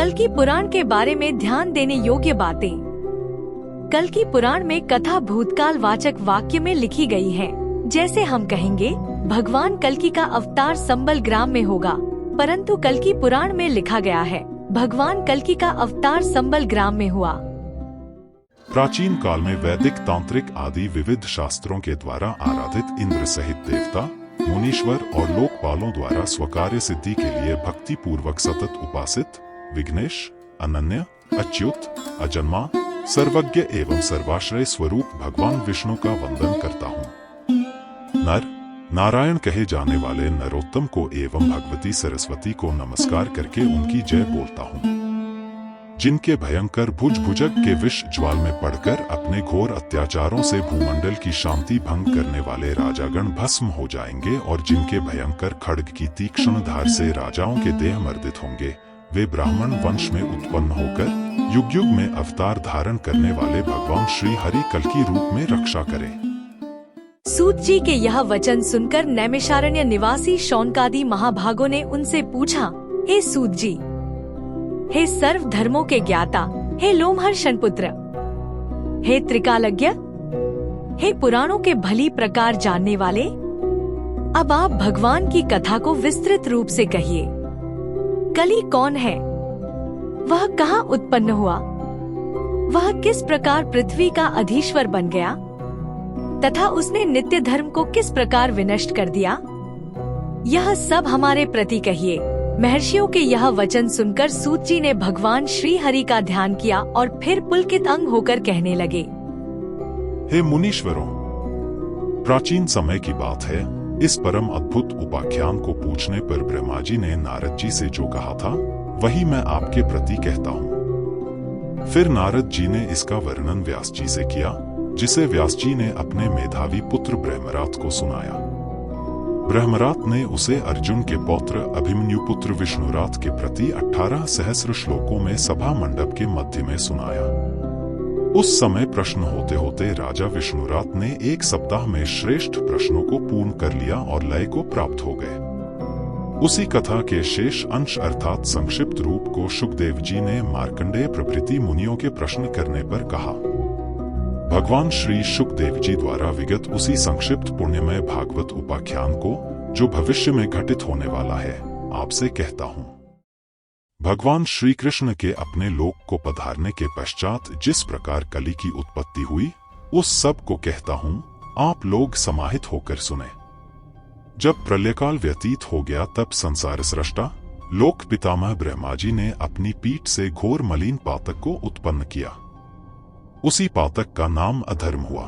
कल्कि पुराण के बारे में ध्यान देने योग्य बातें। कल्कि पुराण में कथा भूतकाल वाचक वाक्य में लिखी गई है। जैसे हम कहेंगे भगवान कल्कि का अवतार संबल ग्राम में होगा, परंतु कल्कि पुराण में लिखा गया है भगवान कल्कि का अवतार संबल ग्राम में हुआ। प्राचीन काल में वैदिक, तांत्रिक आदि विविध शास्त्रों के द्वारा आराधित इंद्र सहित देवता, मुनीश्वर और लोकपालों द्वारा स्वकार्य सिद्धि के लिए भक्ति पूर्वक सतत उपासित विघ्नेश, अनन्य, अच्युत, अजन्मा, सर्वज्ञ एवं सर्वाश्रय स्वरूप भगवान विष्णु का वंदन करता हूँ। नर नारायण कहे जाने वाले नरोत्तम को एवं भगवती सरस्वती को नमस्कार करके उनकी जय बोलता हूँ, जिनके भयंकर भुजभुजक के विष ज्वाल में पड़कर अपने घोर अत्याचारों से भूमंडल की शांति भंग करने वाले राजागण भस्म हो जाएंगे और जिनके भयंकर खड्ग की तीक्ष्ण धार से राजाओं के देह मर्दित होंगे। वे ब्राह्मण वंश में उत्पन्न होकर युग युग में अवतार धारण करने वाले भगवान श्री हरि कल्कि रूप में रक्षा करें। सूत जी के यह वचन सुनकर नैमिषारण्य निवासी शौनकादि महाभागों ने उनसे पूछा, हे सूत जी, हे सर्व धर्मों के ज्ञाता, हे लोमहर्षण पुत्र, हे त्रिकालज्ञ, हे पुराणों के भली प्रकार जानने वाले, अब आप भगवान की कथा को विस्तृत रूप से कहिए। कली कौन है? वह कहाँ उत्पन्न हुआ? वह किस प्रकार पृथ्वी का अधीश्वर बन गया तथा उसने नित्य धर्म को किस प्रकार विनष्ट कर दिया? यह सब हमारे प्रति कहिए। महर्षियों के यह वचन सुनकर सूत जी ने भगवान श्री हरि का ध्यान किया और फिर पुलकित अंग होकर कहने लगे, हे मुनीश्वरों, प्राचीन समय की बात है, इस परम अद्भुत उपाख्यान को पूछने पर ब्रह्मा जी ने नारद जी से जो कहा था वही मैं आपके प्रति कहता हूँ। फिर नारद जी ने इसका वर्णन व्यास जी से किया, जिसे व्यास जी ने अपने मेधावी पुत्र ब्रह्मरात को सुनाया। ब्रह्मरात ने उसे अर्जुन के पौत्र अभिमन्यु पुत्र विष्णुरात के प्रति 18 सहस्र श्लोकों में सभा मंडप के मध्य में सुनाया। उस समय प्रश्न होते होते राजा विष्णुरात ने एक सप्ताह में श्रेष्ठ प्रश्नों को पूर्ण कर लिया और लय को प्राप्त हो गए। उसी कथा के शेष अंश अर्थात संक्षिप्त रूप को शुकदेव जी ने मार्कंडेय प्रभृति मुनियों के प्रश्न करने पर कहा। भगवान श्री शुकदेव जी द्वारा विगत उसी संक्षिप्त पुण्यमय भागवत उपाख्यान को, जो भविष्य में घटित होने वाला है, आपसे कहता हूँ। भगवान श्री कृष्ण के अपने लोक को पधारने के पश्चात जिस प्रकार कली की उत्पत्ति हुई, उस सब को कहता हूँ, आप लोग समाहित होकर सुने। जब प्रलयकाल व्यतीत हो गया तब संसार सृष्टा लोक पितामह ब्रह्मा जी ने अपनी पीठ से घोर मलिन पातक को उत्पन्न किया। उसी पातक का नाम अधर्म हुआ।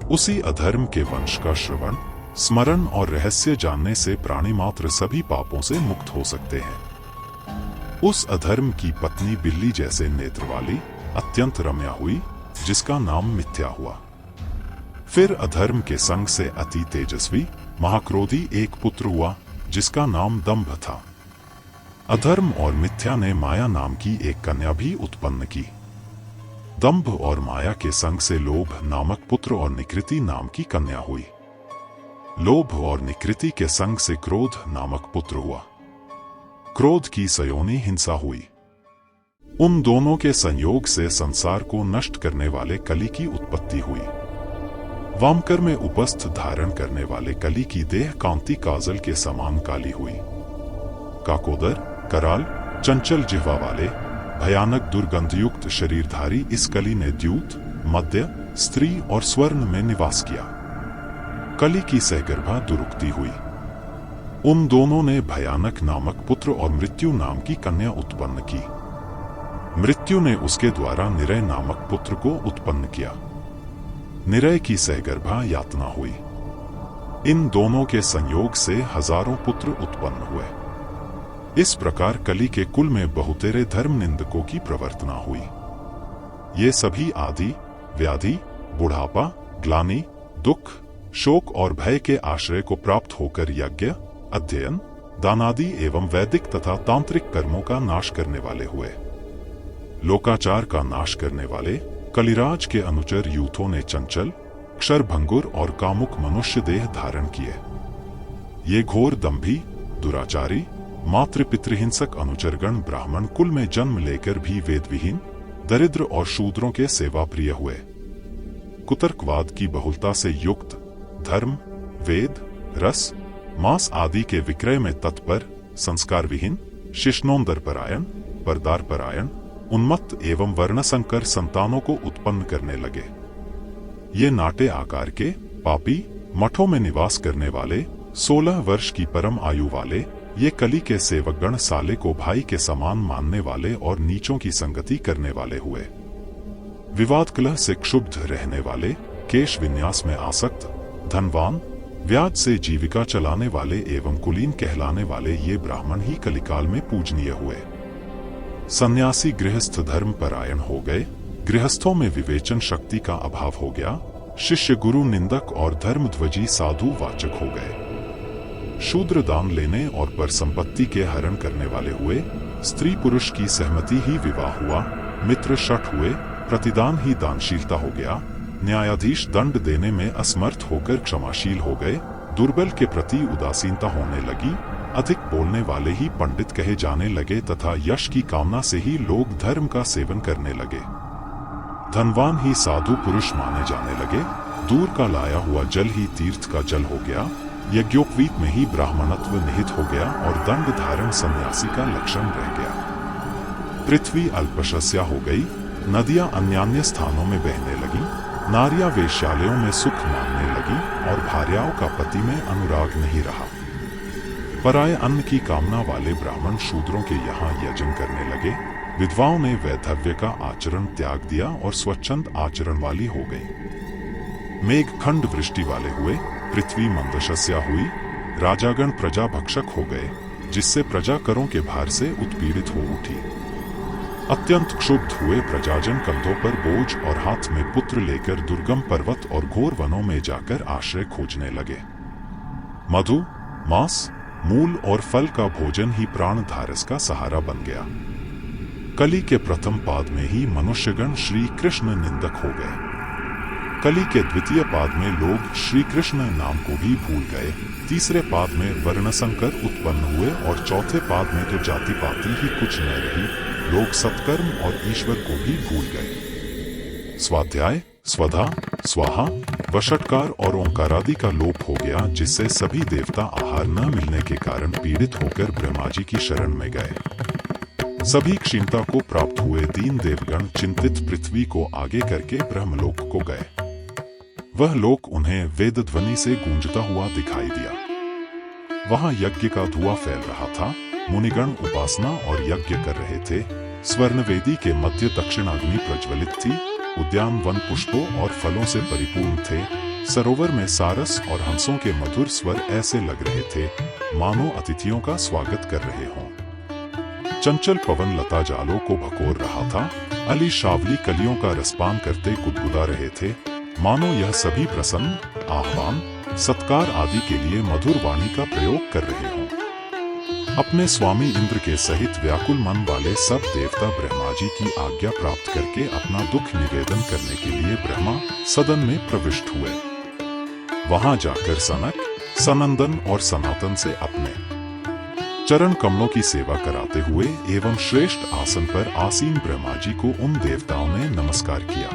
उसी अधर्म के वंश का श्रवण, स्मरण और रहस्य जानने से प्राणी मात्र सभी पापों से मुक्त हो सकते हैं। उस अधर्म की पत्नी बिल्ली जैसे नेत्र वाली अत्यंत रम्या हुई, जिसका नाम मिथ्या हुआ। फिर अधर्म के संग से अति तेजस्वी महाक्रोधी एक पुत्र हुआ, जिसका नाम दंभ था। अधर्म और मिथ्या ने माया नाम की एक कन्या भी उत्पन्न की। दंभ और माया के संग से लोभ नामक पुत्र और निकृति नाम की कन्या हुई। लोभ और निकृति के संग से क्रोध नामक पुत्र हुआ। क्रोध की सयोनी हिंसा हुई। उन दोनों के संयोग से संसार को नष्ट करने वाले कली की उत्पत्ति हुई। वामकर में उपस्थ धारण करने वाले कली की देह कांति काजल के समान काली हुई। काकोदर, कराल, चंचल जिह्वा वाले भयानक दुर्गंधयुक्त शरीरधारी इस कली ने द्यूत, मद्य, स्त्री और स्वर्ण में निवास किया। कली की सहगर्भा दुरुक्ति हुई। उन दोनों ने भयानक नामक पुत्र और मृत्यु नाम की कन्या उत्पन्न की। मृत्यु ने उसके द्वारा निरय नामक पुत्र को उत्पन्न किया। निरय की सहगर्भा यातना हुई। इन दोनों के संयोग से हजारों पुत्र उत्पन्न हुए। इस प्रकार कली के कुल में बहुतेरे धर्म निंदकों की प्रवर्तना हुई। ये सभी आदि, व्याधि, बुढ़ापा, ग्लानि, दुख, शोक और भय के आश्रय को प्राप्त होकर यज्ञ, अध्ययन, दानादि एवं वैदिक तथा तांत्रिक कर्मों का नाश करने वाले हुए। लोकाचार का नाश करने वाले कलिराज के अनुचर यूथों ने चंचल, क्षरभंगुर और कामुक मनुष्य देह धारण किए। ये घोर दंभी, दुराचारी, मातृ पितृहिंसक अनुचरगण ब्राह्मण कुल में जन्म लेकर भी वेदविहीन, दरिद्र और शूद्रों के सेवा प्रिय हुए। कुतर्कवाद की बहुलता से युक्त, धर्म, वेद, रस, मांस आदि के विक्रय में तत्पर, संस्कार विहीन, शिष्णोंदर परायण, परदार परायण, उन्मत्त एवं वर्णसंकर संतानों को उत्पन्न करने लगे। ये नाटे आकार के, पापी, मठों में निवास करने वाले, 16 वर्ष की परम आयु वाले, ये कली के सेवकगण साले को भाई के समान मानने वाले और नीचों की संगति करने वाले हुए। विवाद कलह से क्षुब्ध रहने वाले, केश विन्यास में आसक्त, धनवान, व्याज से जीविका चलाने वाले एवं कुलीन कहलाने वाले ये ब्राह्मण ही कलिकाल में पूजनीय हुए। सन्यासी गृहस्थ धर्म परायण हो गए, गृहस्थों में विवेचन शक्ति का अभाव हो गया, शिष्य गुरु निंदक और धर्मध्वजी साधु वाचक हो गए। शूद्र दान लेने और पर संपत्ति के हरण करने वाले हुए, स्त्री पुरुष की सहमति ही विवाह हुआ, मित्र शठ हुए, प्रतिदान ही दानशीलता हो गया, न्यायाधीश दंड देने में असमर्थ होकर क्षमाशील हो गए, दुर्बल के प्रति उदासीनता होने लगी, अधिक बोलने वाले ही पंडित कहे जाने लगे तथा यश की कामना से ही लोग धर्म का सेवन करने लगे। धनवान ही साधु पुरुष माने जाने लगे, दूर का लाया हुआ जल ही तीर्थ का जल हो गया, यज्ञोपवीत में ही ब्राह्मणत्व निहित हो गया और दंड धारण सन्यासी का लक्षण रह गया। पृथ्वी अल्पशस्या हो गई, नदियां अन्यान्य स्थानों में बहने लगी, नारियां वेश्यालयों में सुख मानने लगी और भार्याओं का पति में अनुराग नहीं रहा। पराये अन्न की कामना वाले ब्राह्मण शूद्रों के यहाँ यजन करने लगे, विधवाओं ने वैधव्य का आचरण त्याग दिया और स्वच्छंद आचरण वाली हो गई। मेघखंड वृष्टि वाले हुए, पृथ्वी मंदशस्या हुई, राजागण प्रजा भक्षक हो गए, जिससे प्रजा करों के भार से उत्पीड़ित हो उठी। अत्यंत क्षुब्ध हुए प्रजाजन कंधों पर बोझ और हाथ में पुत्र लेकर दुर्गम पर्वत और घोर वनों में जाकर आश्रय खोजने लगे। मधु, मांस, मूल और फल का भोजन ही प्राण धारस का सहारा बन गया। कली के प्रथम पाद में ही मनुष्यगण श्री कृष्ण निंदक हो गए। कली के द्वितीय पाद में लोग श्री कृष्ण नाम को भी भूल गए, तीसरे पाद में वर्णसंकर उत्पन्न हुए और चौथे पाद में तो जाति पाति ही कुछ न रही, लोग सत्कर्म और ईश्वर को भी भूल गए। स्वाध्याय, स्वधा, स्वाहा, वषटकार और ओंकारादि का लोप हो गया, जिससे सभी देवता आहार न मिलने के कारण पीड़ित होकर ब्रह्मा जी की शरण में गए। सभी क्षीणता को प्राप्त हुए दीन देवगण चिंतित पृथ्वी को आगे करके ब्रह्मलोक को गए। वह लोक उन्हें वेद ध्वनि से गूंजता हुआ दिखाई दिया। वहां यज्ञ का धुआं फैल रहा था, मुनिगण उपासना और यज्ञ कर रहे थे। स्वर्णवेदी के मध्य दक्षिणाग्नि प्रज्वलित थी, उद्यान वन पुष्पों और फलों से परिपूर्ण थे, सरोवर में सारस और हंसों के मधुर स्वर ऐसे लग रहे थे मानो अतिथियों का स्वागत कर रहे हों। चंचल पवन लता जालों को भकोर रहा था, अली शावली कलियों का रसपान करते गुदगुदा रहे थे, मानो यह सभी प्रसन्न, आह्वान, सत्कार आदि के लिए मधुर वाणी का प्रयोग कर रहे हों। अपने स्वामी इंद्र के सहित व्याकुल मन वाले सब देवता ब्रह्मा जी की आज्ञा प्राप्त करके अपना दुख निवेदन करने के लिए ब्रह्मा सदन में प्रविष्ट हुए। वहां जाकर सनक, सनंदन और सनातन से अपने चरण कमलों की सेवा कराते हुए एवं श्रेष्ठ आसन पर आसीन ब्रह्मा जी को उन देवताओं ने नमस्कार किया।